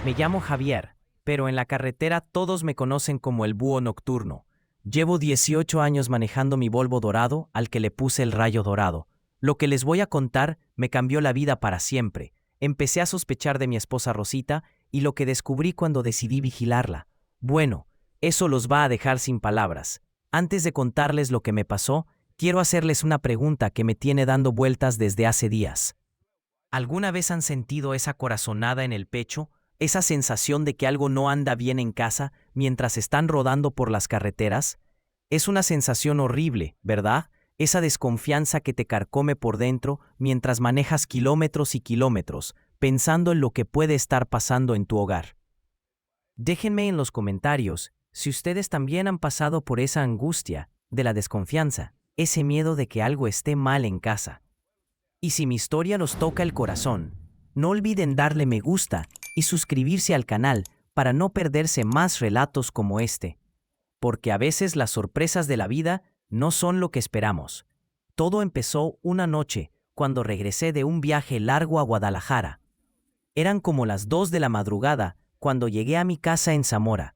Me llamo Javier, pero en la carretera todos me conocen como el búho nocturno. Llevo 18 años manejando mi Volvo dorado al que le puse el rayo dorado. Lo que les voy a contar me cambió la vida para siempre. Empecé a sospechar de mi esposa Rosita y lo que descubrí cuando decidí vigilarla. Bueno, eso los va a dejar sin palabras. Antes de contarles lo que me pasó, quiero hacerles una pregunta que me tiene dando vueltas desde hace días. ¿Alguna vez han sentido esa corazonada en el pecho? Esa sensación de que algo no anda bien en casa mientras están rodando por las carreteras. Es una sensación horrible, ¿verdad? Esa desconfianza que te carcome por dentro mientras manejas kilómetros y kilómetros, pensando en lo que puede estar pasando en tu hogar. Déjenme en los comentarios si ustedes también han pasado por esa angustia de la desconfianza, ese miedo de que algo esté mal en casa. Y si mi historia los toca el corazón, no olviden darle me gusta y suscribirse al canal para no perderse más relatos como este. Porque a veces las sorpresas de la vida no son lo que esperamos. Todo empezó una noche cuando regresé de un viaje largo a Guadalajara. Eran como las 2 de la madrugada cuando llegué a mi casa en Zamora,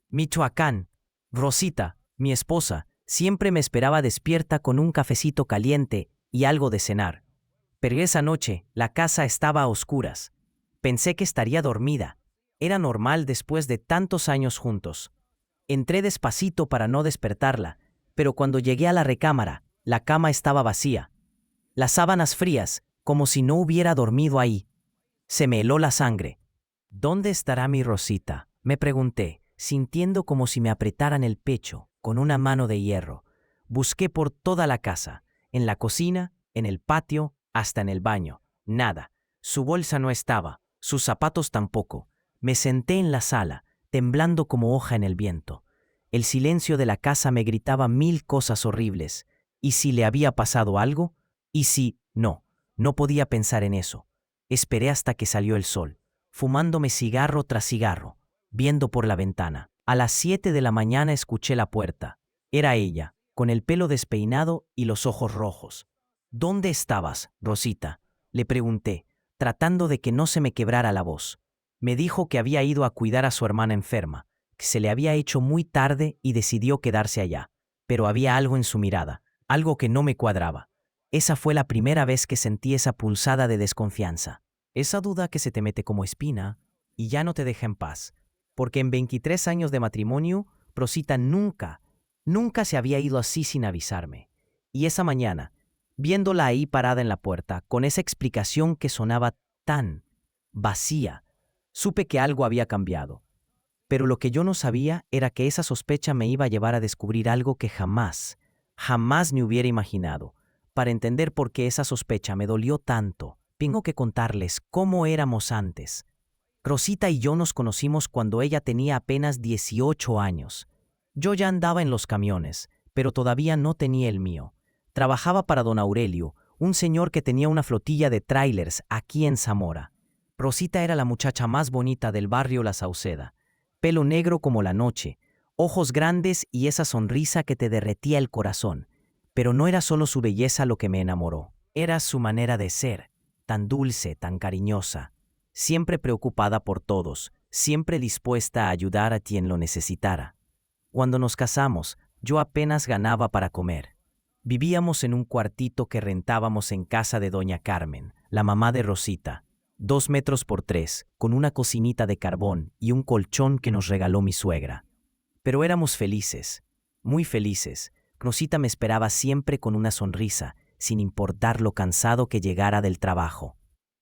Michoacán. Rosita, mi esposa, siempre me esperaba despierta con un cafecito caliente y algo de cenar. Pero esa noche la casa estaba a oscuras. Pensé que estaría dormida. Era normal después de tantos años juntos. Entré despacito para no despertarla, pero cuando llegué a la recámara, la cama estaba vacía. Las sábanas frías, como si no hubiera dormido ahí. Se me heló la sangre. ¿Dónde estará mi Rosita?, me pregunté, sintiendo como si me apretaran el pecho con una mano de hierro. Busqué por toda la casa, en la cocina, en el patio, hasta en el baño. Nada. Su bolsa no estaba, sus zapatos tampoco. Me senté en la sala, temblando como hoja en el viento. El silencio de la casa me gritaba 1000 cosas horribles. ¿Y si le había pasado algo? ¿Y si no? No podía pensar en eso. Esperé hasta que salió el sol, fumándome cigarro tras cigarro, viendo por la ventana. A las 7 de la mañana escuché la puerta. Era ella, con el pelo despeinado y los ojos rojos. ¿Dónde estabas, Rosita?, le pregunté, tratando de que no se me quebrara la voz. Me dijo que había ido a cuidar a su hermana enferma, que se le había hecho muy tarde y decidió quedarse allá. Pero había algo en su mirada, algo que no me cuadraba. Esa fue la primera vez que sentí esa pulsada de desconfianza. Esa duda que se te mete como espina y ya no te deja en paz. Porque en 23 años de matrimonio, Rosita nunca se había ido así sin avisarme. Y esa mañana, viéndola ahí parada en la puerta, con esa explicación que sonaba tan vacía, supe que algo había cambiado. Pero lo que yo no sabía era que esa sospecha me iba a llevar a descubrir algo que jamás me hubiera imaginado. Para entender por qué esa sospecha me dolió tanto, tengo que contarles cómo éramos antes. Rosita y yo nos conocimos cuando ella tenía apenas 18 años. Yo ya andaba en los camiones, pero todavía no tenía el mío. Trabajaba para don Aurelio, un señor que tenía una flotilla de trailers aquí en Zamora. Rosita era la muchacha más bonita del barrio La Sauceda. Pelo negro como la noche, ojos grandes y esa sonrisa que te derretía el corazón. Pero no era solo su belleza lo que me enamoró, era su manera de ser, tan dulce, tan cariñosa, siempre preocupada por todos, siempre dispuesta a ayudar a quien lo necesitara. Cuando nos casamos, yo apenas ganaba para comer. Vivíamos en un cuartito que rentábamos en casa de doña Carmen, la mamá de Rosita, 2 metros por 3, con una cocinita de carbón y un colchón que nos regaló mi suegra. Pero éramos felices, muy felices. Rosita me esperaba siempre con una sonrisa, sin importar lo cansado que llegara del trabajo.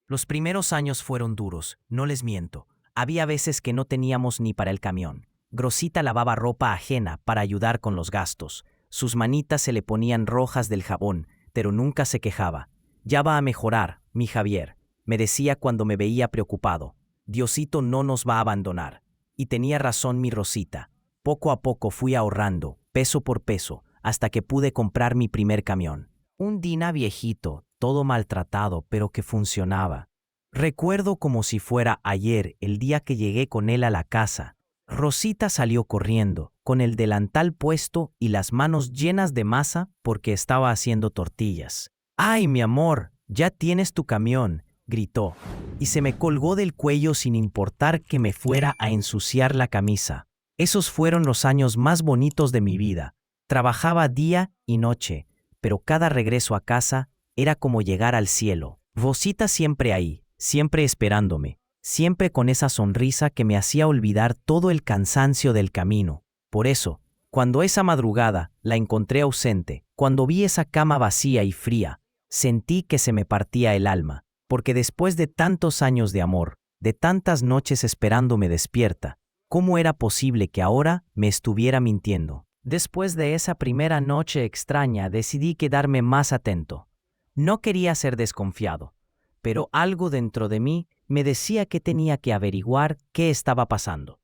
Los primeros años fueron duros, no les miento. Había veces que no teníamos ni para el camión. Rosita lavaba ropa ajena para ayudar con los gastos. Sus manitas se le ponían rojas del jabón, pero nunca se quejaba. Ya va a mejorar, mi Javier, me decía cuando me veía preocupado. Diosito no nos va a abandonar. Y tenía razón mi Rosita. Poco a poco fui ahorrando, peso por peso, hasta que pude comprar mi primer camión. Un Dina viejito, todo maltratado, pero que funcionaba. Recuerdo como si fuera ayer el día que llegué con él a la casa. Rosita salió corriendo, con el delantal puesto y las manos llenas de masa porque estaba haciendo tortillas. ¡Ay, mi amor! ¡Ya tienes tu camión!, gritó. y se me colgó del cuello sin importar que me fuera a ensuciar la camisa. Esos fueron los años más bonitos de mi vida. Trabajaba día y noche, pero cada regreso a casa era como llegar al cielo. Rosita siempre ahí, siempre esperándome, siempre con esa sonrisa que me hacía olvidar todo el cansancio del camino. Por eso, cuando esa madrugada la encontré ausente, cuando vi esa cama vacía y fría, sentí que se me partía el alma, porque después de tantos años de amor, de tantas noches esperándome despierta, ¿cómo era posible que ahora me estuviera mintiendo? Después de esa primera noche extraña, decidí quedarme más atento. No quería ser desconfiado, pero algo dentro de mí me decía que tenía que averiguar qué estaba pasando.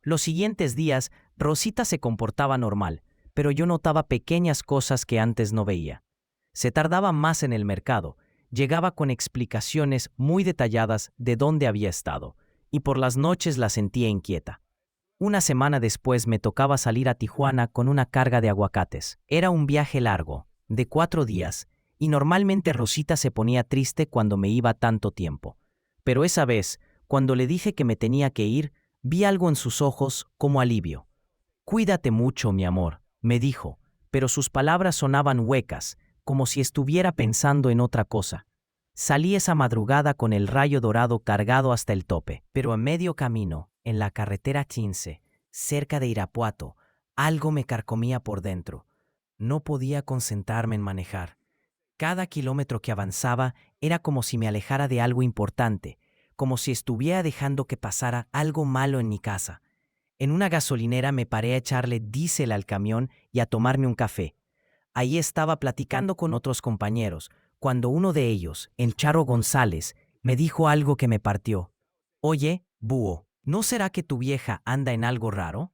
Los siguientes días, Rosita se comportaba normal, pero yo notaba pequeñas cosas que antes no veía. Se tardaba más en el mercado, llegaba con explicaciones muy detalladas de dónde había estado, y por las noches la sentía inquieta. Una semana después me tocaba salir a Tijuana con una carga de aguacates. Era un viaje largo, de 4 días, y normalmente Rosita se ponía triste cuando me iba tanto tiempo. Pero esa vez, cuando le dije que me tenía que ir, vi algo en sus ojos como alivio. «Cuídate mucho, mi amor», me dijo, pero sus palabras sonaban huecas, como si estuviera pensando en otra cosa. Salí esa madrugada con el rayo dorado cargado hasta el tope, pero a medio camino, en la carretera 15, cerca de Irapuato, algo me carcomía por dentro. No podía concentrarme en manejar. Cada kilómetro que avanzaba era como si me alejara de algo importante, como si estuviera dejando que pasara algo malo en mi casa. En una gasolinera me paré a echarle diésel al camión y a tomarme un café. Ahí estaba platicando con otros compañeros, cuando uno de ellos, el Charo González, me dijo algo que me partió. «Oye, búho, ¿no será que tu vieja anda en algo raro?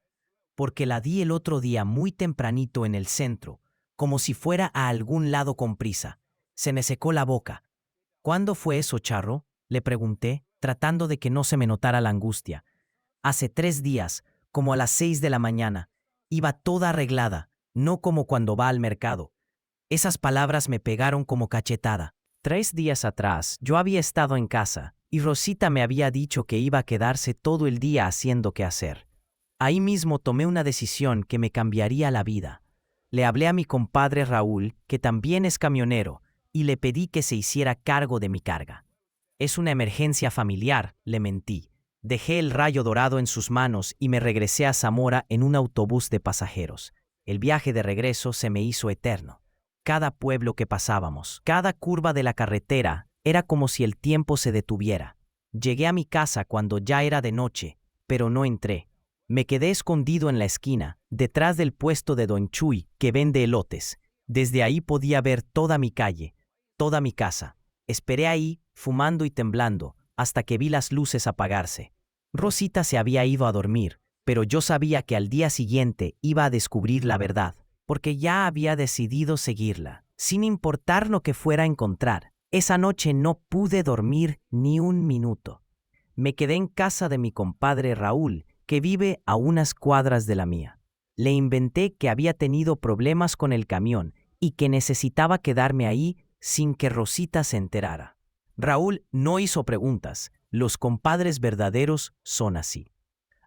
Porque la vi el otro día muy tempranito en el centro, como si fuera a algún lado con prisa. Se me secó la boca». «¿Cuándo fue eso, Charro?», le pregunté, tratando de que no se me notara la angustia. «Hace 3 días, como a las 6 de la mañana. Iba toda arreglada, no como cuando va al mercado». Esas palabras me pegaron como cachetada. 3 días atrás, yo había estado en casa, y Rosita me había dicho que iba a quedarse todo el día haciendo qué hacer. Ahí mismo tomé una decisión que me cambiaría la vida. Le hablé a mi compadre Raúl, que también es camionero, y le pedí que se hiciera cargo de mi carga. «Es una emergencia familiar», le mentí. Dejé el rayo dorado en sus manos y me regresé a Zamora en un autobús de pasajeros. El viaje de regreso se me hizo eterno. Cada pueblo que pasábamos, cada curva de la carretera, era como si el tiempo se detuviera. Llegué a mi casa cuando ya era de noche, pero no entré. Me quedé escondido en la esquina, detrás del puesto de Don Chuy, que vende elotes. Desde ahí podía ver toda mi calle, toda mi casa. Esperé ahí, fumando y temblando, hasta que vi las luces apagarse. Rosita se había ido a dormir, pero yo sabía que al día siguiente iba a descubrir la verdad, porque ya había decidido seguirla, sin importar lo que fuera a encontrar. Esa noche no pude dormir ni un minuto. Me quedé en casa de mi compadre Raúl, que vive a unas cuadras de la mía. Le inventé que había tenido problemas con el camión y que necesitaba quedarme ahí sin que Rosita se enterara. Raúl no hizo preguntas. Los compadres verdaderos son así.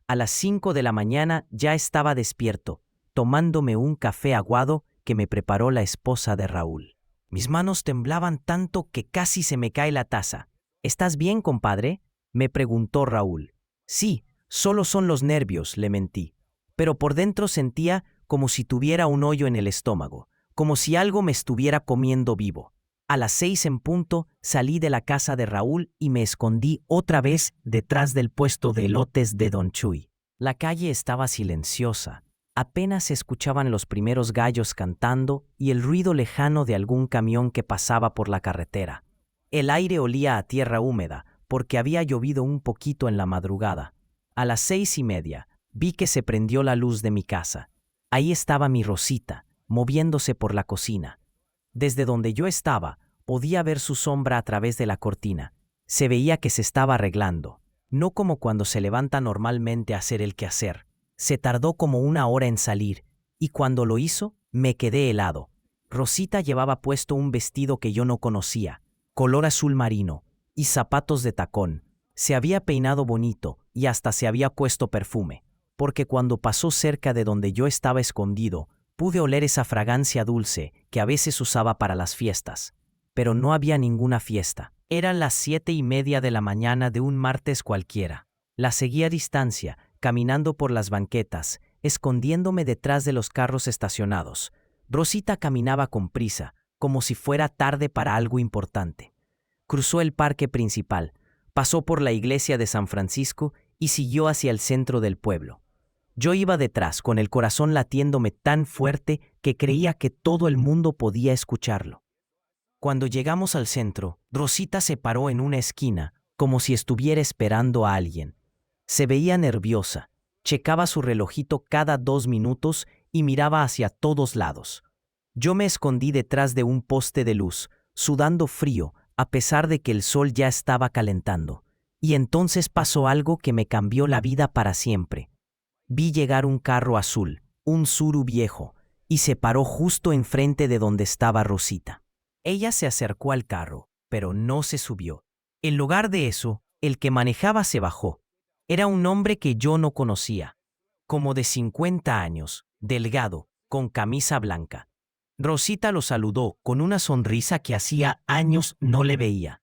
A las 5 de la mañana ya estaba despierto, tomándome un café aguado que me preparó la esposa de Raúl. Mis manos temblaban tanto que casi se me cae la taza. «¿Estás bien, compadre?», me preguntó Raúl. «Sí, solo son los nervios», le mentí. Pero por dentro sentía como si tuviera un hoyo en el estómago, como si algo me estuviera comiendo vivo. A las 6 en punto salí de la casa de Raúl y me escondí otra vez detrás del puesto de elotes de Don Chuy. La calle estaba silenciosa. Apenas se escuchaban los primeros gallos cantando y el ruido lejano de algún camión que pasaba por la carretera. El aire olía a tierra húmeda porque había llovido un poquito en la madrugada. A las 6:30 vi que se prendió la luz de mi casa. Ahí estaba mi Rosita, moviéndose por la cocina. Desde donde yo estaba, podía ver su sombra a través de la cortina. Se veía que se estaba arreglando, no como cuando se levanta normalmente a hacer el quehacer. Se tardó como 1 hora en salir, y cuando lo hizo, me quedé helado. Rosita llevaba puesto un vestido que yo no conocía, color azul marino, y zapatos de tacón. Se había peinado bonito y hasta se había puesto perfume, porque cuando pasó cerca de donde yo estaba escondido, pude oler esa fragancia dulce que a veces usaba para las fiestas. Pero no había ninguna fiesta. Eran las 7:30 de la mañana de un martes cualquiera. La seguí a distancia, caminando por las banquetas, escondiéndome detrás de los carros estacionados. Rosita caminaba con prisa, como si fuera tarde para algo importante. Cruzó el parque principal, pasó por la iglesia de San Francisco y siguió hacia el centro del pueblo. Yo iba detrás, con el corazón latiéndome tan fuerte que creía que todo el mundo podía escucharlo. Cuando llegamos al centro, Rosita se paró en una esquina, como si estuviera esperando a alguien. Se veía nerviosa, checaba su relojito cada 2 minutos y miraba hacia todos lados. Yo me escondí detrás de un poste de luz, sudando frío, a pesar de que el sol ya estaba calentando. Y entonces pasó algo que me cambió la vida para siempre. Vi llegar un carro azul, un Tsuru viejo, y se paró justo enfrente de donde estaba Rosita. Ella se acercó al carro, pero no se subió. En lugar de eso, el que manejaba se bajó. Era un hombre que yo no conocía, como de 50 años, delgado, con camisa blanca. Rosita lo saludó con una sonrisa que hacía años no le veía.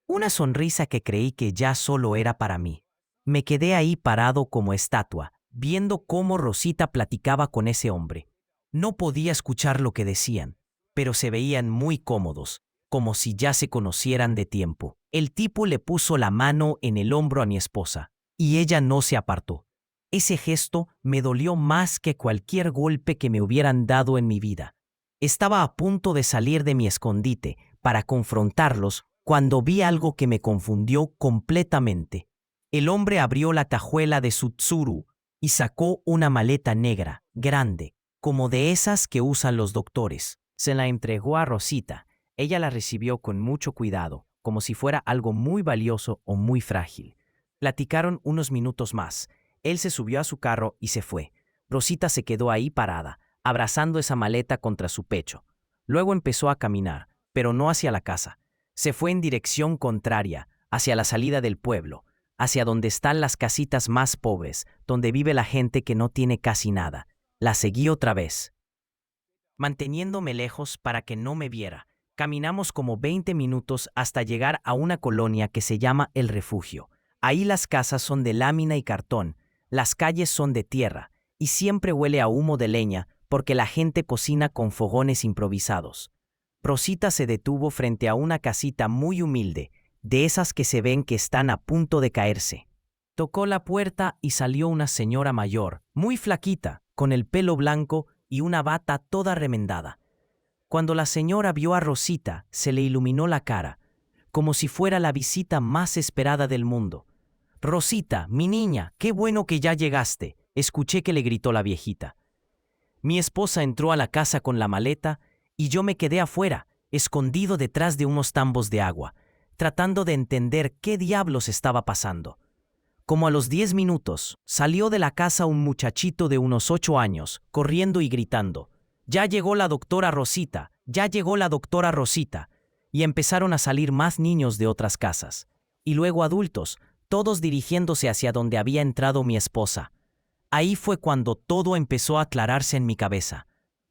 Una sonrisa que creí que ya solo era para mí. Me quedé ahí parado como estatua, viendo cómo Rosita platicaba con ese hombre. No podía escuchar lo que decían, pero se veían muy cómodos, como si ya se conocieran de tiempo. El tipo le puso la mano en el hombro a mi esposa, y ella no se apartó. Ese gesto me dolió más que cualquier golpe que me hubieran dado en mi vida. Estaba a punto de salir de mi escondite para confrontarlos cuando vi algo que me confundió completamente. El hombre abrió la cajuela de su Tsuru y sacó una maleta negra, grande, como de esas que usan los doctores. Se la entregó a Rosita. Ella la recibió con mucho cuidado, como si fuera algo muy valioso o muy frágil. Platicaron unos minutos más. Él se subió a su carro y se fue. Rosita se quedó ahí parada, abrazando esa maleta contra su pecho. Luego empezó a caminar, pero no hacia la casa. Se fue en dirección contraria, hacia la salida del pueblo, hacia donde están las casitas más pobres, donde vive la gente que no tiene casi nada. La seguí otra vez, manteniéndome lejos para que no me viera. Caminamos como 20 minutos hasta llegar a una colonia que se llama El Refugio. Ahí las casas son de lámina y cartón, las calles son de tierra, y siempre huele a humo de leña porque la gente cocina con fogones improvisados. Rosita se detuvo frente a una casita muy humilde, de esas que se ven que están a punto de caerse. Tocó la puerta y salió una señora mayor, muy flaquita, con el pelo blanco y una bata toda remendada. Cuando la señora vio a Rosita, se le iluminó la cara, como si fuera la visita más esperada del mundo. «Rosita, mi niña, qué bueno que ya llegaste», escuché que le gritó la viejita. Mi esposa entró a la casa con la maleta y yo me quedé afuera, escondido detrás de unos tambos de agua, tratando de entender qué diablos estaba pasando. Como a los 10 minutos, salió de la casa un muchachito de unos 8 años, corriendo y gritando: «¡Ya llegó la doctora Rosita! ¡Ya llegó la doctora Rosita!». Y empezaron a salir más niños de otras casas. Y luego adultos, todos dirigiéndose hacia donde había entrado mi esposa. Ahí fue cuando todo empezó a aclararse en mi cabeza.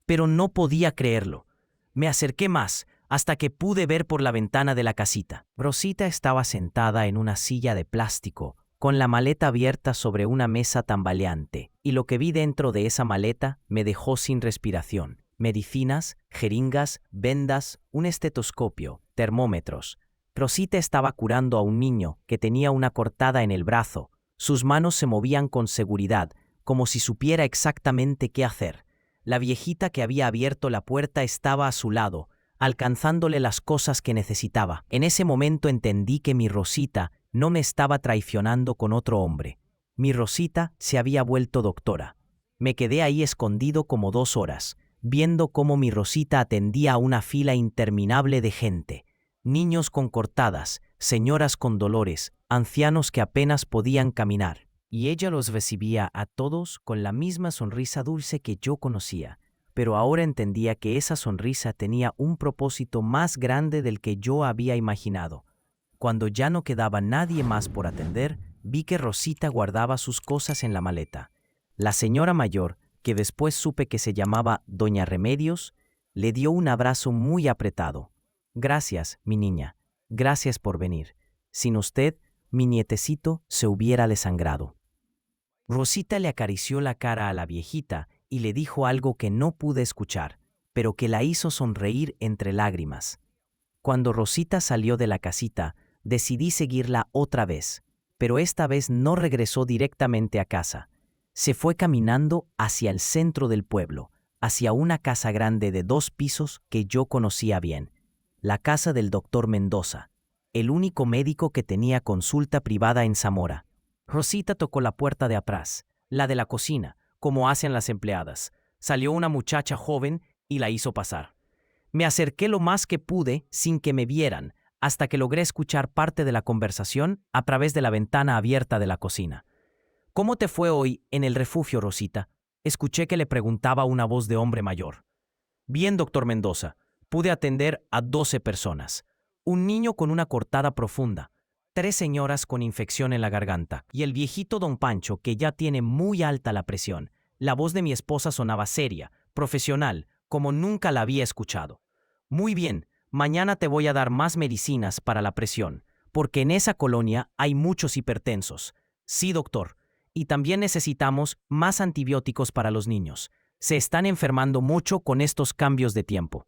Pero no podía creerlo. Me acerqué más, hasta que pude ver por la ventana de la casita. Rosita estaba sentada en una silla de plástico, con la maleta abierta sobre una mesa tambaleante, y lo que vi dentro de esa maleta me dejó sin respiración. Medicinas, jeringas, vendas, un estetoscopio, termómetros. Rosita estaba curando a un niño que tenía una cortada en el brazo. Sus manos se movían con seguridad, como si supiera exactamente qué hacer. La viejita que había abierto la puerta estaba a su lado, alcanzándole las cosas que necesitaba. En ese momento entendí que mi Rosita no me estaba traicionando con otro hombre. Mi Rosita se había vuelto doctora. Me quedé ahí escondido como 2 horas, viendo cómo mi Rosita atendía a una fila interminable de gente. Niños con cortadas, señoras con dolores, ancianos que apenas podían caminar. Y ella los recibía a todos con la misma sonrisa dulce que yo conocía. Pero ahora entendía que esa sonrisa tenía un propósito más grande del que yo había imaginado. Cuando ya no quedaba nadie más por atender, vi que Rosita guardaba sus cosas en la maleta. La señora mayor, que después supe que se llamaba Doña Remedios, le dio un abrazo muy apretado. Gracias, mi niña, gracias por venir. Sin usted, mi nietecito se hubiera desangrado. Rosita le acarició la cara a la viejita y le dijo algo que no pude escuchar, pero que la hizo sonreír entre lágrimas. Cuando Rosita salió de la casita, decidí seguirla otra vez, pero esta vez no regresó directamente a casa. Se fue caminando hacia el centro del pueblo, hacia una casa grande de 2 pisos que yo conocía bien, la casa del doctor Mendoza, el único médico que tenía consulta privada en Zamora. Rosita tocó la puerta de atrás, la de la cocina, como hacen las empleadas. Salió una muchacha joven y la hizo pasar. Me acerqué lo más que pude sin que me vieran, hasta que logré escuchar parte de la conversación a través de la ventana abierta de la cocina. ¿Cómo te fue hoy en el refugio, Rosita? Escuché que le preguntaba una voz de hombre mayor. Bien, doctor Mendoza. Pude atender a 12 personas. Un niño con una cortada profunda, 3 señoras con infección en la garganta y el viejito don Pancho que ya tiene muy alta la presión. La voz de mi esposa sonaba seria, profesional, como nunca la había escuchado. Muy bien, mañana te voy a dar más medicinas para la presión, porque en esa colonia hay muchos hipertensos. Sí, doctor. Y también necesitamos más antibióticos para los niños. Se están enfermando mucho con estos cambios de tiempo.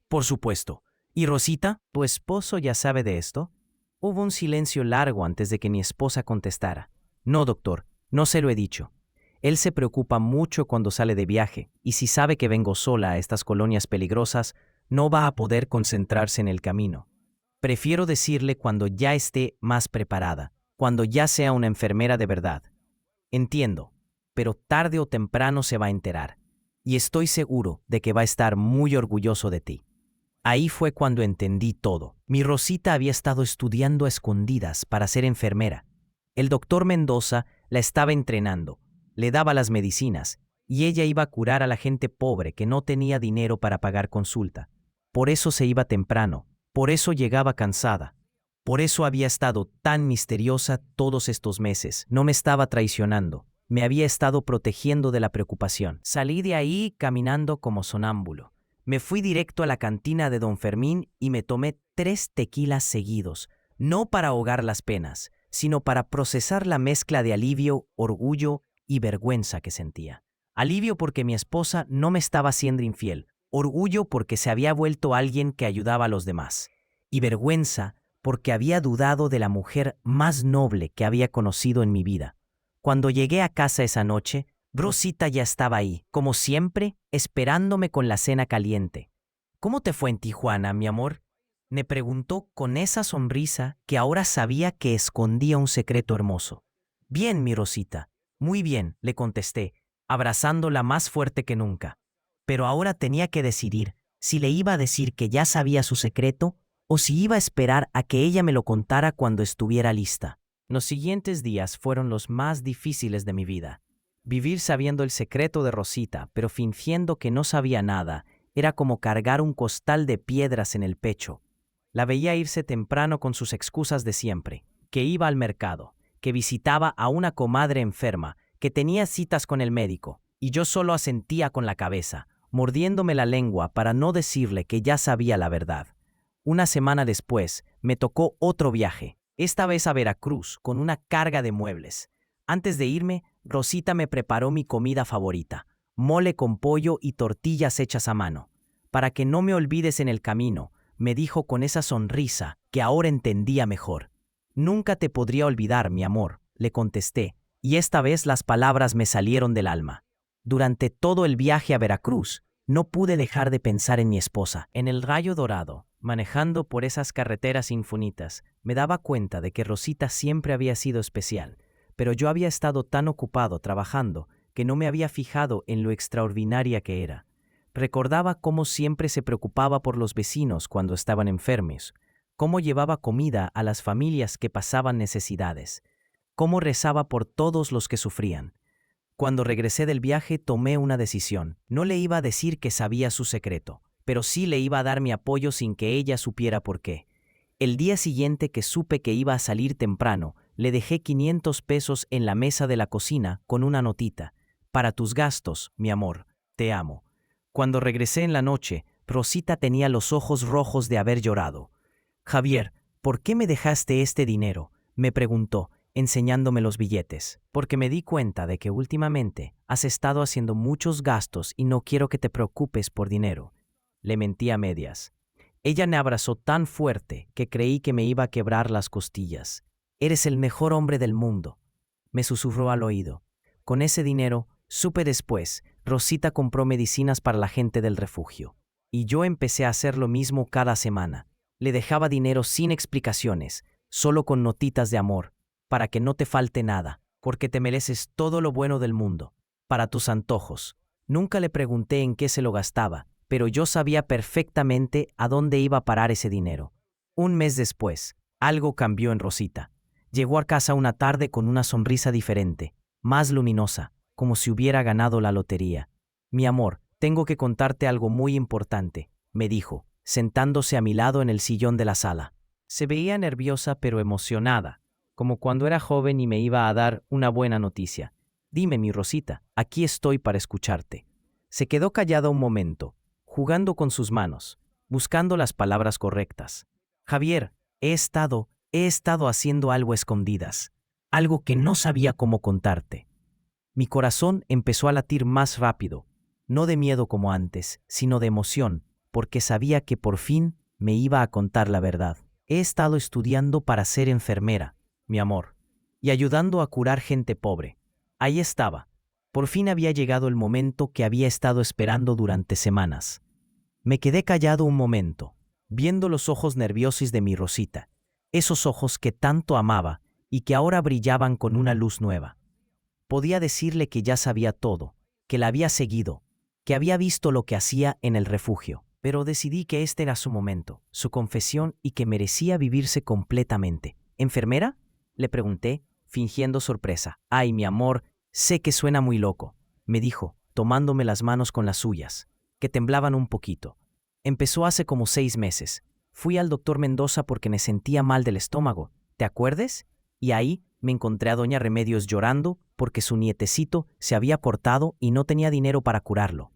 Por supuesto. ¿Y Rosita? ¿Tu esposo ya sabe de esto? Hubo un silencio largo antes de que mi esposa contestara. No, doctor, no se lo he dicho. Él se preocupa mucho cuando sale de viaje, y si sabe que vengo sola a estas colonias peligrosas, no va a poder concentrarse en el camino. Prefiero decirle cuando ya esté más preparada, cuando ya sea una enfermera de verdad. Entiendo, pero tarde o temprano se va a enterar, y estoy seguro de que va a estar muy orgulloso de ti. Ahí fue cuando entendí todo. Mi Rosita había estado estudiando a escondidas para ser enfermera. El doctor Mendoza la estaba entrenando, le daba las medicinas, y ella iba a curar a la gente pobre que no tenía dinero para pagar consulta. Por eso se iba temprano, por eso llegaba cansada. Por eso había estado tan misteriosa todos estos meses. No me estaba traicionando, me había estado protegiendo de la preocupación. Salí de ahí caminando como sonámbulo. Me fui directo a la cantina de don Fermín y me tomé 3 tequilas seguidos, no para ahogar las penas, sino para procesar la mezcla de alivio, orgullo y vergüenza que sentía. Alivio porque mi esposa no me estaba siendo infiel, orgullo porque se había vuelto alguien que ayudaba a los demás, y vergüenza porque había dudado de la mujer más noble que había conocido en mi vida. Cuando llegué a casa esa noche, Rosita ya estaba ahí, como siempre, esperándome con la cena caliente. ¿Cómo te fue en Tijuana, mi amor? Me preguntó con esa sonrisa que ahora sabía que escondía un secreto hermoso. Bien, mi Rosita. Muy bien, le contesté, abrazándola más fuerte que nunca. Pero ahora tenía que decidir si le iba a decir que ya sabía su secreto o si iba a esperar a que ella me lo contara cuando estuviera lista. Los siguientes días fueron los más difíciles de mi vida. Vivir sabiendo el secreto de Rosita, pero fingiendo que no sabía nada, era como cargar un costal de piedras en el pecho. La veía irse temprano con sus excusas de siempre, que iba al mercado, que visitaba a una comadre enferma, que tenía citas con el médico, y yo solo asentía con la cabeza, mordiéndome la lengua para no decirle que ya sabía la verdad. Una semana después, me tocó otro viaje, esta vez a Veracruz, con una carga de muebles. Antes de irme, Rosita me preparó mi comida favorita, mole con pollo y tortillas hechas a mano. Para que no me olvides en el camino, me dijo con esa sonrisa que ahora entendía mejor. Nunca te podría olvidar, mi amor, le contesté, y esta vez las palabras me salieron del alma. Durante todo el viaje a Veracruz, no pude dejar de pensar en mi esposa. En el Rayo Dorado, manejando por esas carreteras infinitas, me daba cuenta de que Rosita siempre había sido especial, pero yo había estado tan ocupado trabajando que no me había fijado en lo extraordinaria que era. Recordaba cómo siempre se preocupaba por los vecinos cuando estaban enfermos, cómo llevaba comida a las familias que pasaban necesidades, cómo rezaba por todos los que sufrían. Cuando regresé del viaje tomé una decisión. No le iba a decir que sabía su secreto, pero sí le iba a dar mi apoyo sin que ella supiera por qué. El día siguiente que supe que iba a salir temprano, le dejé 500 pesos en la mesa de la cocina con una notita. Para tus gastos, mi amor, te amo. Cuando regresé en la noche, Rosita tenía los ojos rojos de haber llorado. Javier, ¿por qué me dejaste este dinero?, me preguntó, enseñándome los billetes. Porque me di cuenta de que últimamente has estado haciendo muchos gastos y no quiero que te preocupes por dinero. Le mentí a medias. Ella me abrazó tan fuerte que creí que me iba a quebrar las costillas. Eres el mejor hombre del mundo, me susurró al oído. Con ese dinero, supe después, Rosita compró medicinas para la gente del refugio. Y yo empecé a hacer lo mismo cada semana. Le dejaba dinero sin explicaciones, solo con notitas de amor, para que no te falte nada, porque te mereces todo lo bueno del mundo. Para tus antojos. Nunca le pregunté en qué se lo gastaba, pero yo sabía perfectamente a dónde iba a parar ese dinero. Un mes después, algo cambió en Rosita. Llegó a casa una tarde con una sonrisa diferente, más luminosa, como si hubiera ganado la lotería. Mi amor, tengo que contarte algo muy importante, me dijo, sentándose a mi lado en el sillón de la sala. Se veía nerviosa pero emocionada, como cuando era joven y me iba a dar una buena noticia. Dime, mi Rosita, aquí estoy para escucharte. Se quedó callada un momento, jugando con sus manos, buscando las palabras correctas. Javier, he estado haciendo algo a escondidas, algo que no sabía cómo contarte. Mi corazón empezó a latir más rápido, no de miedo como antes, sino de emoción, porque sabía que por fin me iba a contar la verdad. He estado estudiando para ser enfermera, mi amor, y ayudando a curar gente pobre. Ahí estaba. Por fin había llegado el momento que había estado esperando durante semanas. Me quedé callado un momento, viendo los ojos nerviosos de mi Rosita, esos ojos que tanto amaba y que ahora brillaban con una luz nueva. Podía decirle que ya sabía todo, que la había seguido, que había visto lo que hacía en el refugio, pero decidí que este era su momento, su confesión y que merecía vivirse completamente. ¿Enfermera?, le pregunté, fingiendo sorpresa. Ay, mi amor, sé que suena muy loco, me dijo, tomándome las manos con las suyas, que temblaban un poquito. Empezó hace como 6 meses. Fui al doctor Mendoza porque me sentía mal del estómago, ¿te acuerdas? Y ahí me encontré a doña Remedios llorando porque su nietecito se había cortado y no tenía dinero para curarlo.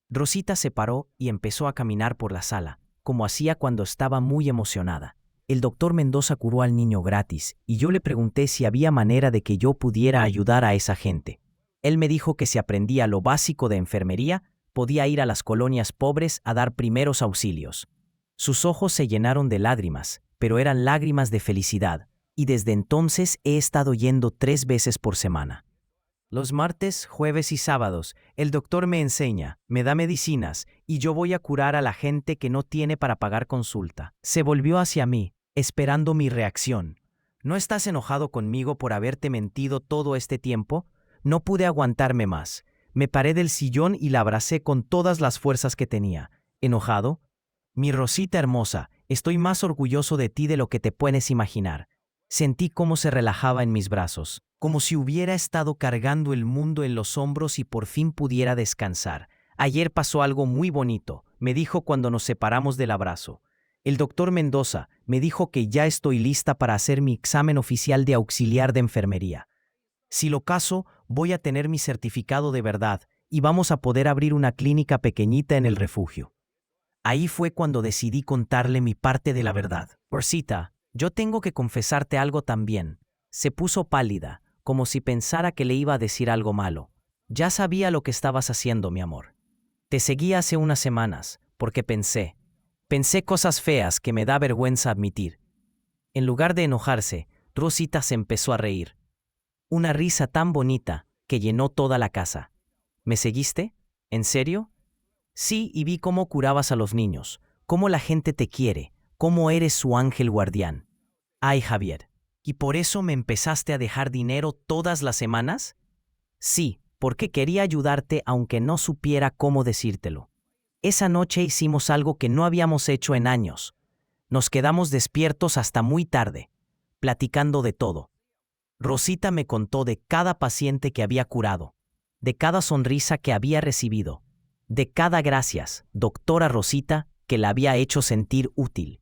Rosita se paró y empezó a caminar por la sala, como hacía cuando estaba muy emocionada. El doctor Mendoza curó al niño gratis y yo le pregunté si había manera de que yo pudiera ayudar a esa gente. Él me dijo que si aprendía lo básico de enfermería, podía ir a las colonias pobres a dar primeros auxilios. Sus ojos se llenaron de lágrimas, pero eran lágrimas de felicidad, y desde entonces he estado yendo 3 veces por semana. Los martes, jueves y sábados, el doctor me enseña, me da medicinas, y yo voy a curar a la gente que no tiene para pagar consulta. Se volvió hacia mí, esperando mi reacción. ¿No estás enojado conmigo por haberte mentido todo este tiempo? No pude aguantarme más. Me paré del sillón y la abracé con todas las fuerzas que tenía. ¿Enojado? Mi Rosita hermosa, estoy más orgulloso de ti de lo que te puedes imaginar. Sentí cómo se relajaba en mis brazos, como si hubiera estado cargando el mundo en los hombros y por fin pudiera descansar. Ayer pasó algo muy bonito, me dijo cuando nos separamos del abrazo. El doctor Mendoza me dijo que ya estoy lista para hacer mi examen oficial de auxiliar de enfermería. Si lo caso, voy a tener mi certificado de verdad y vamos a poder abrir una clínica pequeñita en el refugio. Ahí fue cuando decidí contarle mi parte de la verdad. Rosita, yo tengo que confesarte algo también. Se puso pálida, como si pensara que le iba a decir algo malo. Ya sabía lo que estabas haciendo, mi amor. Te seguí hace unas semanas, porque pensé cosas feas que me da vergüenza admitir. En lugar de enojarse, Rosita se empezó a reír. Una risa tan bonita que llenó toda la casa. ¿Me seguiste? ¿En serio? Sí, y vi cómo curabas a los niños, cómo la gente te quiere, cómo eres su ángel guardián. Ay, Javier, ¿y por eso me empezaste a dejar dinero todas las semanas? Sí, porque quería ayudarte aunque no supiera cómo decírtelo. Esa noche hicimos algo que no habíamos hecho en años. Nos quedamos despiertos hasta muy tarde, platicando de todo. Rosita me contó de cada paciente que había curado, de cada sonrisa que había recibido, de cada gracias, doctora Rosita, que la había hecho sentir útil.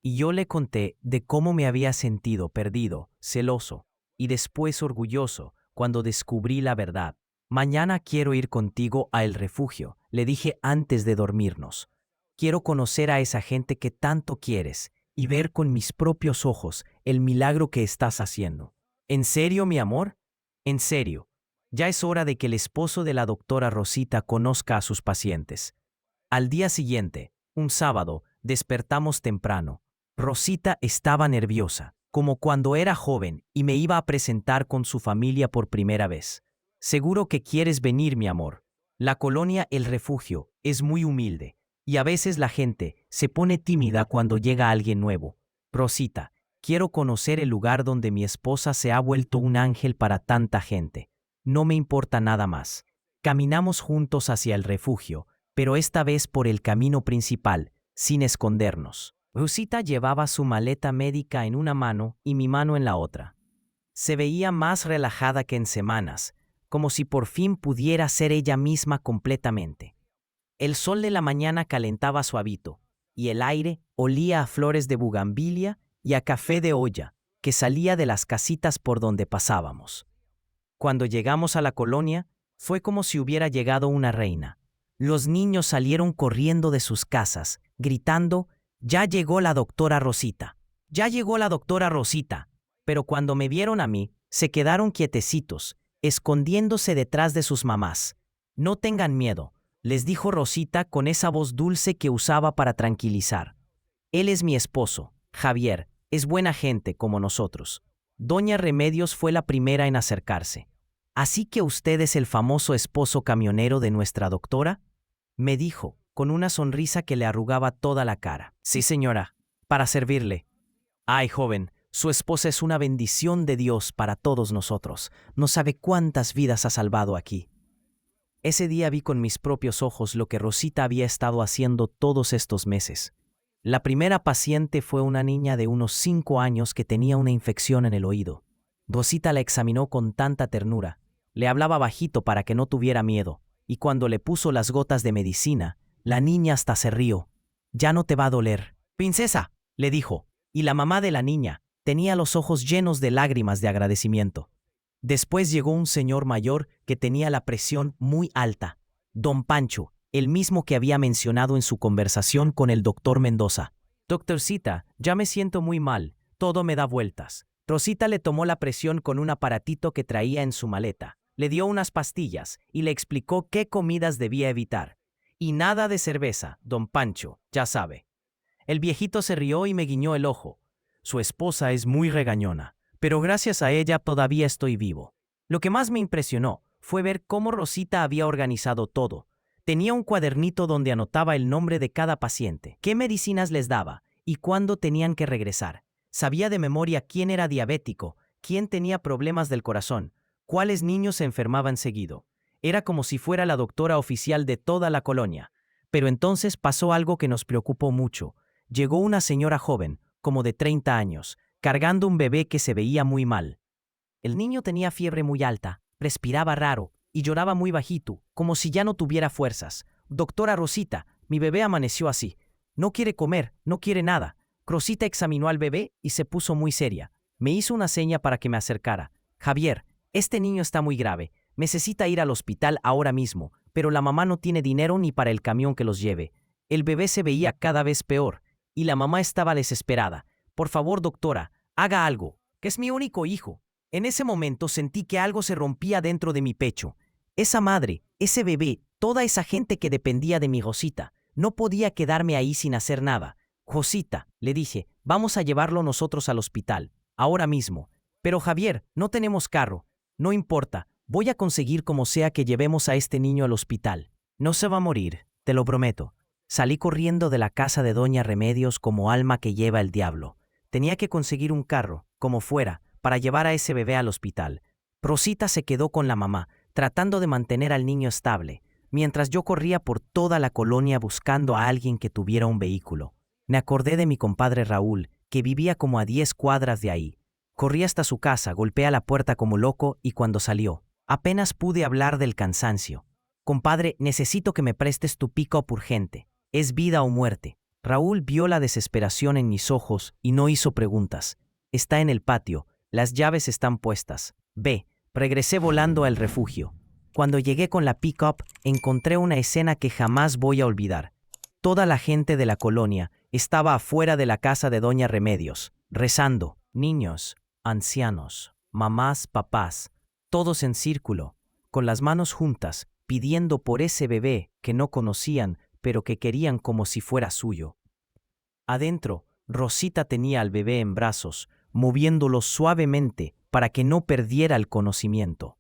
Y yo le conté de cómo me había sentido perdido, celoso y después orgulloso cuando descubrí la verdad. Mañana quiero ir contigo a el refugio, le dije antes de dormirnos. Quiero conocer a esa gente que tanto quieres y ver con mis propios ojos el milagro que estás haciendo. ¿En serio, mi amor? En serio. Ya es hora de que el esposo de la doctora Rosita conozca a sus pacientes. Al día siguiente, un sábado, despertamos temprano. Rosita estaba nerviosa, como cuando era joven y me iba a presentar con su familia por primera vez. Seguro que quieres venir, mi amor. La colonia El Refugio es muy humilde y a veces la gente se pone tímida cuando llega alguien nuevo. Rosita, quiero conocer el lugar donde mi esposa se ha vuelto un ángel para tanta gente. No me importa nada más. Caminamos juntos hacia el refugio, pero esta vez por el camino principal, sin escondernos. Rosita llevaba su maleta médica en una mano y mi mano en la otra. Se veía más relajada que en semanas, como si por fin pudiera ser ella misma completamente. El sol de la mañana calentaba suavito, y el aire olía a flores de bugambilia y a café de olla que salía de las casitas por donde pasábamos. Cuando llegamos a la colonia, fue como si hubiera llegado una reina. Los niños salieron corriendo de sus casas, gritando: «Ya llegó la doctora Rosita. Ya llegó la doctora Rosita». Pero cuando me vieron a mí, se quedaron quietecitos, escondiéndose detrás de sus mamás. «No tengan miedo», les dijo Rosita con esa voz dulce que usaba para tranquilizar. «Él es mi esposo, Javier, es buena gente como nosotros». Doña Remedios fue la primera en acercarse. «¿Así que usted es el famoso esposo camionero de nuestra doctora?», me dijo, con una sonrisa que le arrugaba toda la cara. «Sí, señora, para servirle». «Ay, joven, su esposa es una bendición de Dios para todos nosotros. No sabe cuántas vidas ha salvado aquí». Ese día vi con mis propios ojos lo que Rosita había estado haciendo todos estos meses. La primera paciente fue una niña de unos 5 años que tenía una infección en el oído. Rosita la examinó con tanta ternura. Le hablaba bajito para que no tuviera miedo, y cuando le puso las gotas de medicina, la niña hasta se rió. «Ya no te va a doler». «Princesa», le dijo, y la mamá de la niña tenía los ojos llenos de lágrimas de agradecimiento. Después llegó un señor mayor que tenía la presión muy alta, don Pancho, el mismo que había mencionado en su conversación con el doctor Mendoza. «Doctorcita, ya me siento muy mal, todo me da vueltas». Rosita le tomó la presión con un aparatito que traía en su maleta, le dio unas pastillas y le explicó qué comidas debía evitar. «Y nada de cerveza, don Pancho, ya sabe». El viejito se rió y me guiñó el ojo. Su esposa es muy regañona, pero gracias a ella todavía estoy vivo. Lo que más me impresionó fue ver cómo Rosita había organizado todo. Tenía un cuadernito donde anotaba el nombre de cada paciente, qué medicinas les daba y cuándo tenían que regresar. Sabía de memoria quién era diabético, quién tenía problemas del corazón, cuáles niños se enfermaban seguido. Era como si fuera la doctora oficial de toda la colonia. Pero entonces pasó algo que nos preocupó mucho. Llegó una señora joven, como de 30 años, cargando un bebé que se veía muy mal. El niño tenía fiebre muy alta, respiraba raro y lloraba muy bajito, como si ya no tuviera fuerzas. «Doctora Rosita, mi bebé amaneció así. No quiere comer, no quiere nada». Rosita examinó al bebé y se puso muy seria. Me hizo una seña para que me acercara. «Javier, este niño está muy grave. Necesita ir al hospital ahora mismo, pero la mamá no tiene dinero ni para el camión que los lleve». El bebé se veía cada vez peor y la mamá estaba desesperada. «Por favor, doctora, haga algo, que es mi único hijo». En ese momento sentí que algo se rompía dentro de mi pecho. Esa madre, ese bebé, toda esa gente que dependía de mi Rosita. No podía quedarme ahí sin hacer nada. «Rosita», le dije, «vamos a llevarlo nosotros al hospital, ahora mismo». «Pero Javier, no tenemos carro». «No importa, voy a conseguir como sea que llevemos a este niño al hospital. No se va a morir, te lo prometo». Salí corriendo de la casa de doña Remedios como alma que lleva el diablo. Tenía que conseguir un carro, como fuera, para llevar a ese bebé al hospital. Rosita se quedó con la mamá, tratando de mantener al niño estable, mientras yo corría por toda la colonia buscando a alguien que tuviera un vehículo. Me acordé de mi compadre Raúl, que vivía como a 10 cuadras de ahí. Corrí hasta su casa, golpeé a la puerta como loco y cuando salió, apenas pude hablar del cansancio. «Compadre, necesito que me prestes tu pick-up urgente. Es vida o muerte». Raúl vio la desesperación en mis ojos y no hizo preguntas. Está en el patio, las llaves están puestas. Ve, regresé volando al refugio. Cuando llegué con la pick-up, encontré una escena que jamás voy a olvidar. Toda la gente de la colonia estaba afuera de la casa de Doña Remedios, rezando. Niños, ancianos, mamás, papás, todos en círculo, con las manos juntas, pidiendo por ese bebé que no conocían, pero que querían como si fuera suyo. Adentro, Rosita tenía al bebé en brazos, moviéndolo suavemente para que no perdiera el conocimiento.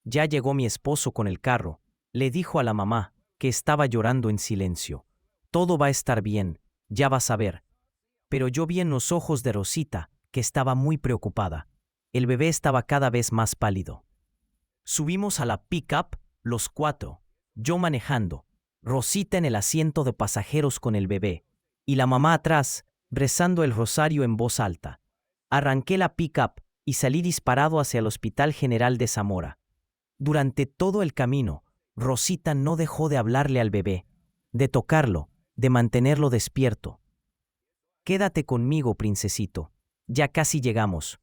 Ya llegó mi esposo con el carro. Le dijo a la mamá, que estaba llorando en silencio: todo va a estar bien, ya vas a ver. Pero yo vi en los ojos de Rosita que estaba muy preocupada. El bebé estaba cada vez más pálido. Subimos a la pick-up, los cuatro, yo manejando, Rosita en el asiento de pasajeros con el bebé, y la mamá atrás, rezando el rosario en voz alta. Arranqué la pick-up y salí disparado hacia el Hospital General de Zamora. Durante todo el camino, Rosita no dejó de hablarle al bebé, de tocarlo, de mantenerlo despierto. Quédate conmigo, princesito. Ya casi llegamos.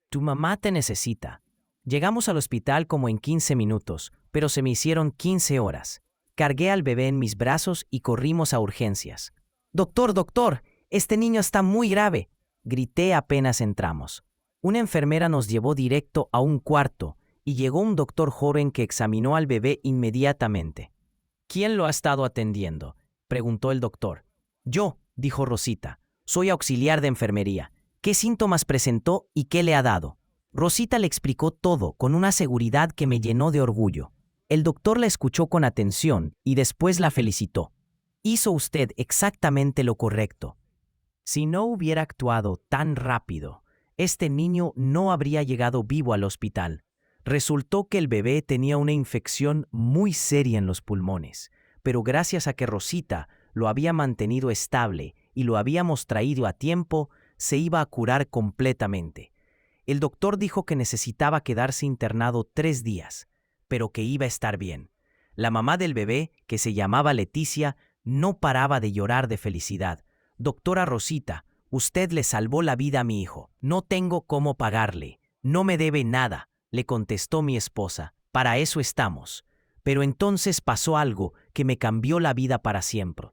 Tu mamá te necesita. Llegamos al hospital como en 15 minutos, pero se me hicieron 15 horas. Cargué al bebé en mis brazos y corrimos a urgencias. Doctor, doctor, este niño está muy grave, grité apenas entramos. Una enfermera nos llevó directo a un cuarto y llegó un doctor joven que examinó al bebé inmediatamente. ¿Quién lo ha estado atendiendo?, preguntó el doctor. Yo, dijo Rosita, soy auxiliar de enfermería. ¿Qué síntomas presentó y qué le ha dado? Rosita le explicó todo con una seguridad que me llenó de orgullo. El doctor la escuchó con atención y después la felicitó. Hizo usted exactamente lo correcto. Si no hubiera actuado tan rápido, este niño no habría llegado vivo al hospital. Resultó que el bebé tenía una infección muy seria en los pulmones, pero gracias a que Rosita lo había mantenido estable y lo habíamos traído a tiempo, se iba a curar completamente. El doctor dijo que necesitaba quedarse internado 3 días, pero que iba a estar bien. La mamá del bebé, que se llamaba Leticia, no paraba de llorar de felicidad. Doctora Rosita, usted le salvó la vida a mi hijo. No tengo cómo pagarle. No me debe nada, le contestó mi esposa. Para eso estamos. Pero entonces pasó algo que me cambió la vida para siempre.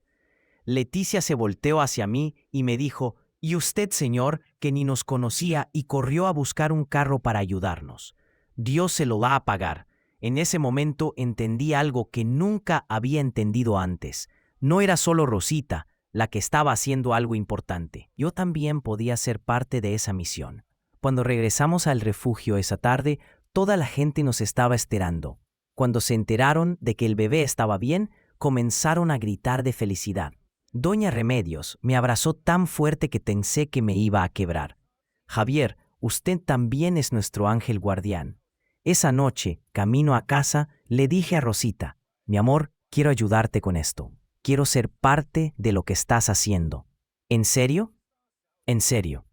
Leticia se volteó hacia mí y me dijo: «¿Y usted, señor, que ni nos conocía y corrió a buscar un carro para ayudarnos? Dios se lo va a pagar». En ese momento entendí algo que nunca había entendido antes. No era solo Rosita la que estaba haciendo algo importante. Yo también podía ser parte de esa misión. Cuando regresamos al refugio esa tarde, toda la gente nos estaba esperando. Cuando se enteraron de que el bebé estaba bien, comenzaron a gritar de felicidad. Doña Remedios me abrazó tan fuerte que pensé que me iba a quebrar. Javier, usted también es nuestro ángel guardián. Esa noche, camino a casa, le dije a Rosita: mi amor, quiero ayudarte con esto. Quiero ser parte de lo que estás haciendo. ¿En serio? En serio.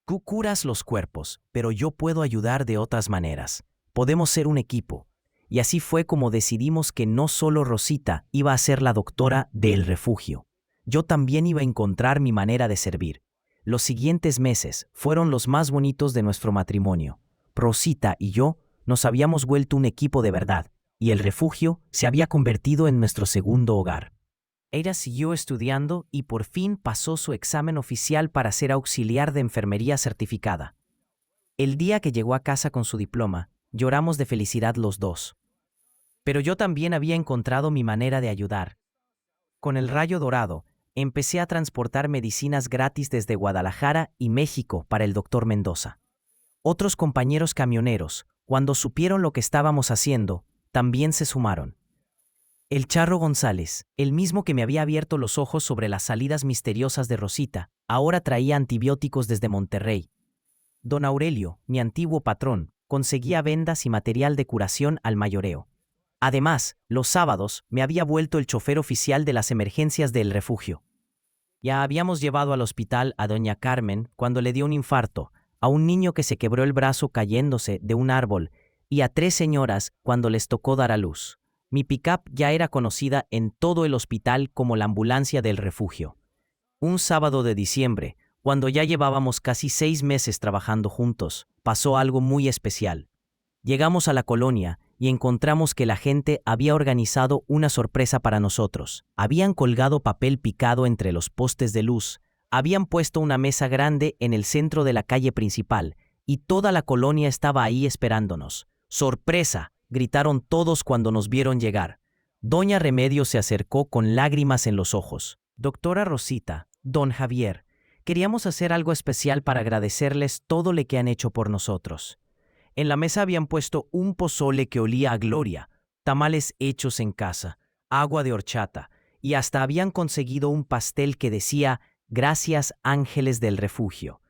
Tú curas los cuerpos, pero yo puedo ayudar de otras maneras. Podemos ser un equipo. Y así fue como decidimos que no solo Rosita iba a ser la doctora del refugio. Yo también iba a encontrar mi manera de servir. Los siguientes meses fueron los más bonitos de nuestro matrimonio. Rosita y yo nos habíamos vuelto un equipo de verdad, y el refugio se había convertido en nuestro segundo hogar. Ella siguió estudiando y por fin pasó su examen oficial para ser auxiliar de enfermería certificada. El día que llegó a casa con su diploma, lloramos de felicidad los dos. Pero yo también había encontrado mi manera de ayudar. Con el Rayo Dorado, empecé a transportar medicinas gratis desde Guadalajara y México para el doctor Mendoza. Otros compañeros camioneros, cuando supieron lo que estábamos haciendo, también se sumaron. El Charro González, el mismo que me había abierto los ojos sobre las salidas misteriosas de Rosita, ahora traía antibióticos desde Monterrey. Don Aurelio, mi antiguo patrón, conseguía vendas y material de curación al mayoreo. Además, los sábados me había vuelto el chofer oficial de las emergencias del refugio. Ya habíamos llevado al hospital a doña Carmen cuando le dio un infarto, a un niño que se quebró el brazo cayéndose de un árbol y a 3 señoras cuando les tocó dar a luz. Mi pick-up ya era conocida en todo el hospital como la ambulancia del refugio. Un sábado de diciembre, cuando ya llevábamos casi 6 meses trabajando juntos, pasó algo muy especial. Llegamos a la colonia y encontramos que la gente había organizado una sorpresa para nosotros. Habían colgado papel picado entre los postes de luz, habían puesto una mesa grande en el centro de la calle principal y toda la colonia estaba ahí esperándonos. ¡Sorpresa!, gritaron todos cuando nos vieron llegar. Doña Remedios se acercó con lágrimas en los ojos. Doctora Rosita, don Javier, queríamos hacer algo especial para agradecerles todo lo que han hecho por nosotros. En la mesa habían puesto un pozole que olía a gloria, tamales hechos en casa, agua de horchata, y hasta habían conseguido un pastel que decía «Gracias, ángeles del refugio».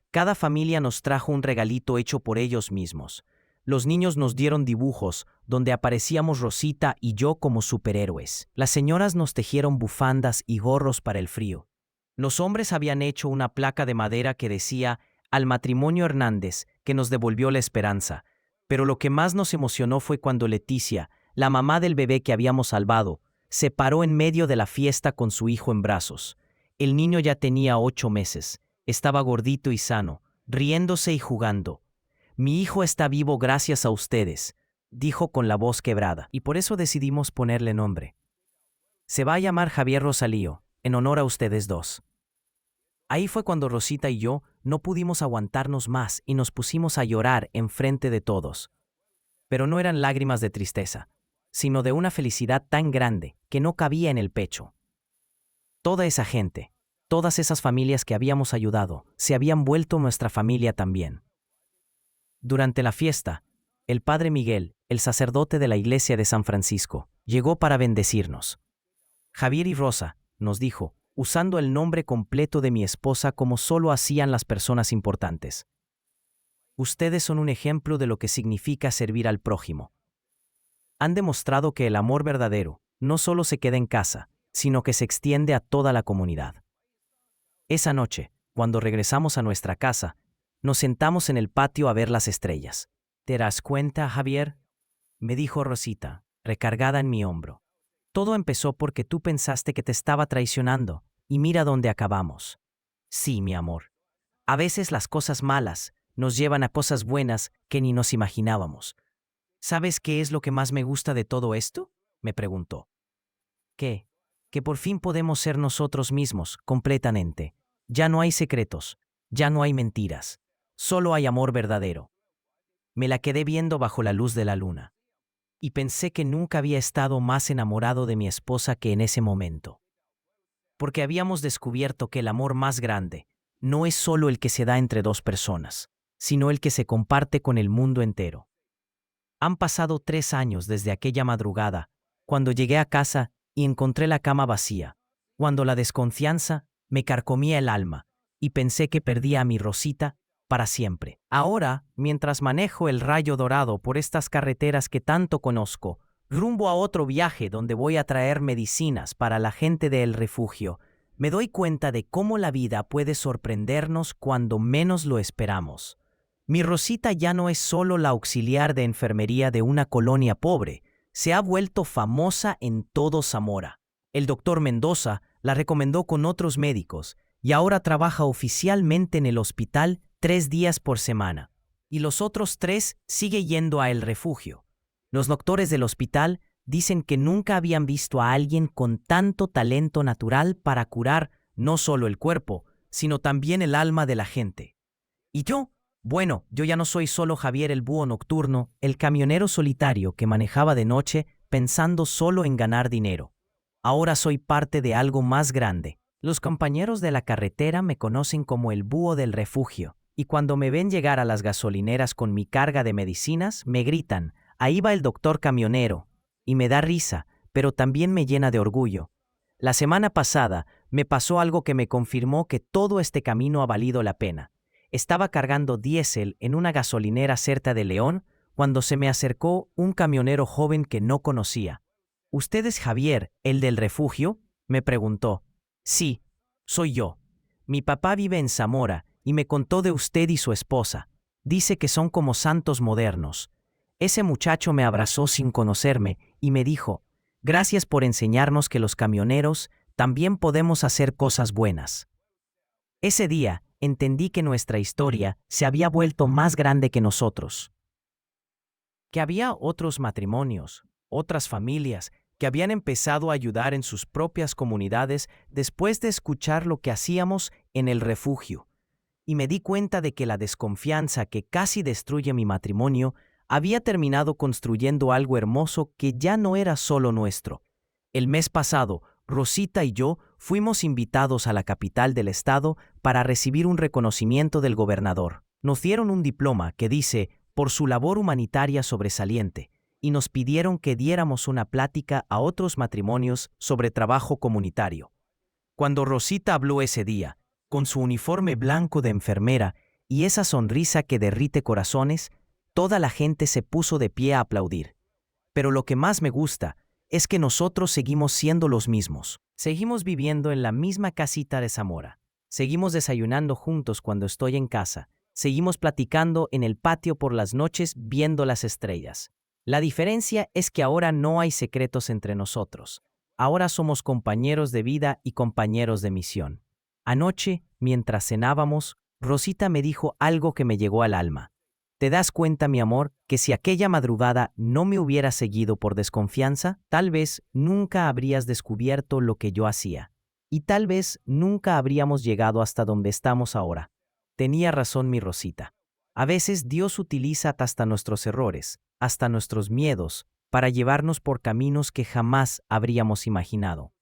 Cada familia nos trajo un regalito hecho por ellos mismos. Los niños nos dieron dibujos donde aparecíamos Rosita y yo como superhéroes. Las señoras nos tejieron bufandas y gorros para el frío. Los hombres habían hecho una placa de madera que decía «Al matrimonio Hernández», que nos devolvió la esperanza. Pero lo que más nos emocionó fue cuando Leticia, la mamá del bebé que habíamos salvado, se paró en medio de la fiesta con su hijo en brazos. El niño ya tenía 8 meses, estaba gordito y sano, riéndose y jugando. «Mi hijo está vivo gracias a ustedes», dijo con la voz quebrada, y por eso decidimos ponerle nombre. Se va a llamar Javier Rosalío, en honor a ustedes dos. Ahí fue cuando Rosita y yo no pudimos aguantarnos más y nos pusimos a llorar enfrente de todos. Pero no eran lágrimas de tristeza, sino de una felicidad tan grande que no cabía en el pecho. Toda esa gente, todas esas familias que habíamos ayudado, se habían vuelto nuestra familia también. Durante la fiesta, el padre Miguel, el sacerdote de la iglesia de San Francisco, llegó para bendecirnos. Javier y Rosa, nos dijo, usando el nombre completo de mi esposa como solo hacían las personas importantes. Ustedes son un ejemplo de lo que significa servir al prójimo. Han demostrado que el amor verdadero no solo se queda en casa, sino que se extiende a toda la comunidad. Esa noche, cuando regresamos a nuestra casa, nos sentamos en el patio a ver las estrellas. ¿Te das cuenta, Javier?, me dijo Rosita, recargada en mi hombro. Todo empezó porque tú pensaste que te estaba traicionando, y mira dónde acabamos. Sí, mi amor. A veces las cosas malas nos llevan a cosas buenas que ni nos imaginábamos. ¿Sabes qué es lo que más me gusta de todo esto?, me preguntó. ¿Qué? Que por fin podemos ser nosotros mismos, completamente. Ya no hay secretos, ya no hay mentiras, solo hay amor verdadero. Me la quedé viendo bajo la luz de la luna. Y pensé que nunca había estado más enamorado de mi esposa que en ese momento. Porque habíamos descubierto que el amor más grande no es solo el que se da entre dos personas, sino el que se comparte con el mundo entero. Han pasado 3 años desde aquella madrugada, cuando llegué a casa y encontré la cama vacía, cuando la desconfianza me carcomía el alma y pensé que perdía a mi Rosita para siempre. Ahora, mientras manejo el Rayo Dorado por estas carreteras que tanto conozco, rumbo a otro viaje donde voy a traer medicinas para la gente del refugio, me doy cuenta de cómo la vida puede sorprendernos cuando menos lo esperamos. Mi Rosita ya no es solo la auxiliar de enfermería de una colonia pobre, se ha vuelto famosa en todo Zamora. El doctor Mendoza la recomendó con otros médicos y ahora trabaja oficialmente en el hospital 3 días por semana, y los otros 3 sigue yendo a el refugio. Los doctores del hospital dicen que nunca habían visto a alguien con tanto talento natural para curar no solo el cuerpo, sino también el alma de la gente. ¿Y yo? Bueno, yo ya no soy solo Javier el búho nocturno, el camionero solitario que manejaba de noche pensando solo en ganar dinero. Ahora soy parte de algo más grande. Los compañeros de la carretera me conocen como el búho del refugio. Y cuando me ven llegar a las gasolineras con mi carga de medicinas, me gritan, «Ahí va el doctor camionero», y me da risa, pero también me llena de orgullo. La semana pasada me pasó algo que me confirmó que todo este camino ha valido la pena. Estaba cargando diésel en una gasolinera cerca de León cuando se me acercó un camionero joven que no conocía. «¿Usted es Javier, el del refugio?», me preguntó. «Sí, soy yo. Mi papá vive en Zamora y me contó de usted y su esposa. Dice que son como santos modernos». Ese muchacho me abrazó sin conocerme y me dijo, «Gracias por enseñarnos que los camioneros también podemos hacer cosas buenas. Ese día, entendí que nuestra historia se había vuelto más grande que nosotros. Que había otros matrimonios, otras familias, que habían empezado a ayudar en sus propias comunidades después de escuchar lo que hacíamos en el refugio. Y me di cuenta de que la desconfianza que casi destruye mi matrimonio había terminado construyendo algo hermoso que ya no era solo nuestro. El mes pasado, Rosita y yo fuimos invitados a la capital del estado para recibir un reconocimiento del gobernador. Nos dieron un diploma que dice por su labor humanitaria sobresaliente y nos pidieron que diéramos una plática a otros matrimonios sobre trabajo comunitario. Cuando Rosita habló ese día, con su uniforme blanco de enfermera y esa sonrisa que derrite corazones, toda la gente se puso de pie a aplaudir. Pero lo que más me gusta es que nosotros seguimos siendo los mismos. Seguimos viviendo en la misma casita de Zamora. Seguimos desayunando juntos cuando estoy en casa. Seguimos platicando en el patio por las noches viendo las estrellas. La diferencia es que ahora no hay secretos entre nosotros. Ahora somos compañeros de vida y compañeros de misión. Anoche, mientras cenábamos, Rosita me dijo algo que me llegó al alma. ¿Te das cuenta, mi amor, que si aquella madrugada no me hubieras seguido por desconfianza, tal vez nunca habrías descubierto lo que yo hacía? Y tal vez nunca habríamos llegado hasta donde estamos ahora. Tenía razón mi Rosita. A veces Dios utiliza hasta nuestros errores, hasta nuestros miedos, para llevarnos por caminos que jamás habríamos imaginado.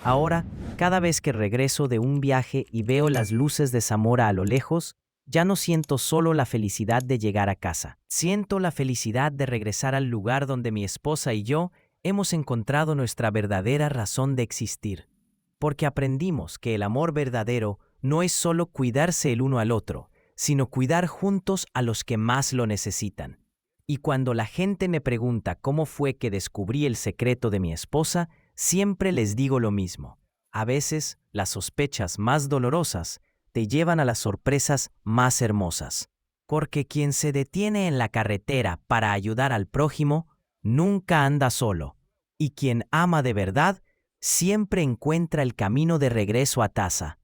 Ahora, cada vez que regreso de un viaje y veo las luces de Zamora a lo lejos, ya no siento solo la felicidad de llegar a casa. Siento la felicidad de regresar al lugar donde mi esposa y yo hemos encontrado nuestra verdadera razón de existir. Porque aprendimos que el amor verdadero no es solo cuidarse el uno al otro, sino cuidar juntos a los que más lo necesitan. Y cuando la gente me pregunta cómo fue que descubrí el secreto de mi esposa, siempre les digo lo mismo. A veces, las sospechas más dolorosas te llevan a las sorpresas más hermosas. Porque quien se detiene en la carretera para ayudar al prójimo, nunca anda solo. Y quien ama de verdad, siempre encuentra el camino de regreso a casa.